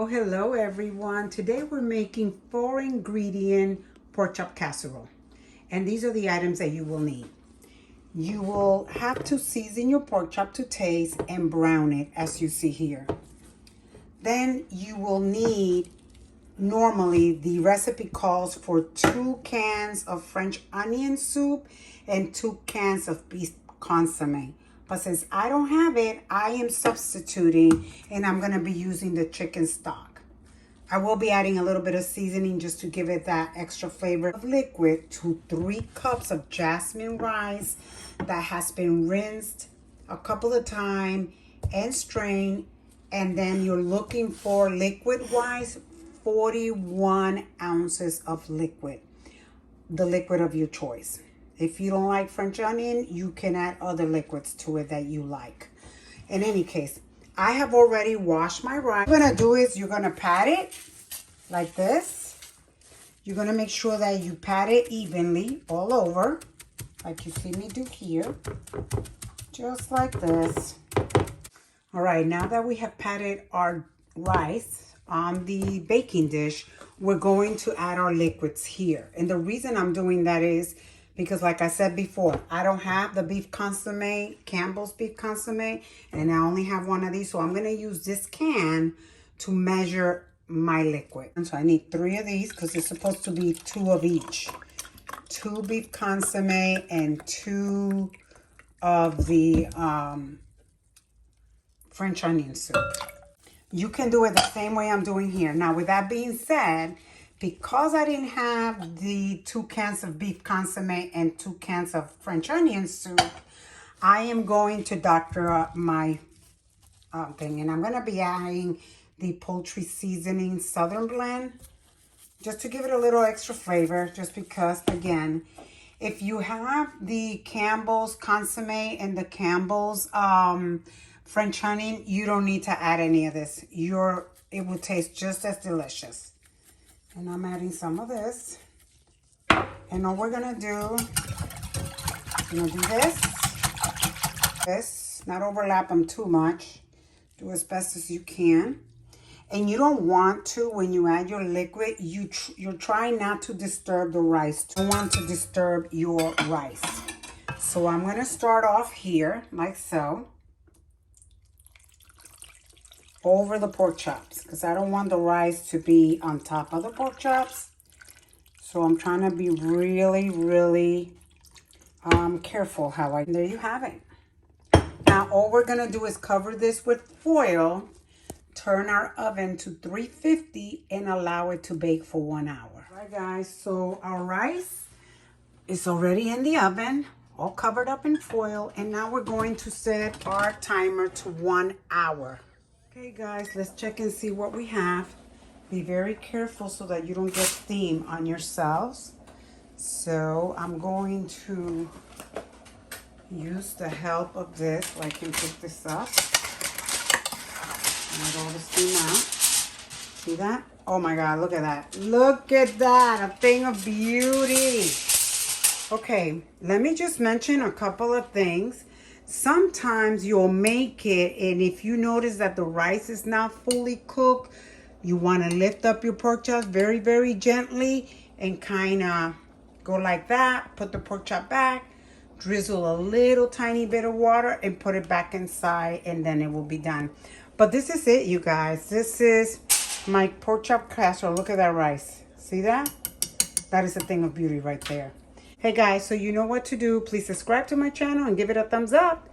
Hello everyone. Today we're making 4-ingredient pork chop casserole. And these are the items that you will need. You will have to season your pork chop to taste and brown it as you see here. Then you will need, normally the recipe calls for 2 cans of French onion soup and 2 cans of beef consommé. But since I don't have it, I am substituting and I'm going to be using the chicken stock. I will be adding a little bit of seasoning just to give it that extra flavor of liquid to 3 cups of jasmine rice that has been rinsed a couple of times and strained. And then you're looking for liquid-wise 41 ounces of liquid, the liquid of your choice. If you don't like French onion, you can add other liquids to it that you like. In any case, I have already washed my rice. What you're gonna do is you're gonna pat it like this. You're gonna make sure that you pat it evenly all over, like you see me do here, just like this. All right, now that we have patted our rice on the baking dish, we're going to add our liquids here. And the reason I'm doing that is because, like I said before, I don't have the beef consommé, Campbell's beef consommé, and I only have one of these. So I'm going to use this can to measure my liquid. And so I need 3 of these because it's supposed to be 2 of each. 2 beef consommé and 2 of the French onion soup. You can do it the same way I'm doing here. Now, with that being said, because I didn't have the 2 cans of beef consommé and 2 cans of French onion soup, I am going to doctor up my thing. And I'm going to be adding the poultry seasoning southern blend just to give it a little extra flavor. Just because, again, if you have the Campbell's consommé and the Campbell's French onion, you don't need to add any of this. It will taste just as delicious. And I'm adding some of this. And all we're gonna do this, not overlap them too much. Do as best as you can. And you don't want to, when you add your liquid, you're trying not to disturb the rice. You don't want to disturb your rice. So I'm gonna start off here, like so, over the pork chops, because I don't want the rice to be on top of the pork chops. So I'm trying to be really, really careful how there you have it. Now all we're gonna do is cover this with foil, turn our oven to 350 and allow it to bake for 1 hour. All right guys, so our rice is already in the oven, all covered up in foil, and now we're going to set our timer to 1 hour. Okay guys, let's check and see what we have. Be very careful so that you don't get steam on yourselves. So I'm going to use the help of this so I can pick this up. Let all the steam out. See that? Oh my God, look at that. Look at that, a thing of beauty. Okay, let me just mention a couple of things. Sometimes you'll make it, and if you notice that the rice is not fully cooked, you want to lift up your pork chops very, very gently and kind of go like that. Put the pork chop back, drizzle a little tiny bit of water, and put it back inside, and then it will be done. But this is it, you guys. This is my pork chop casserole. Look at that rice. See that? That is a thing of beauty right there. Hey guys, so you know what to do. Please subscribe to my channel and give it a thumbs up.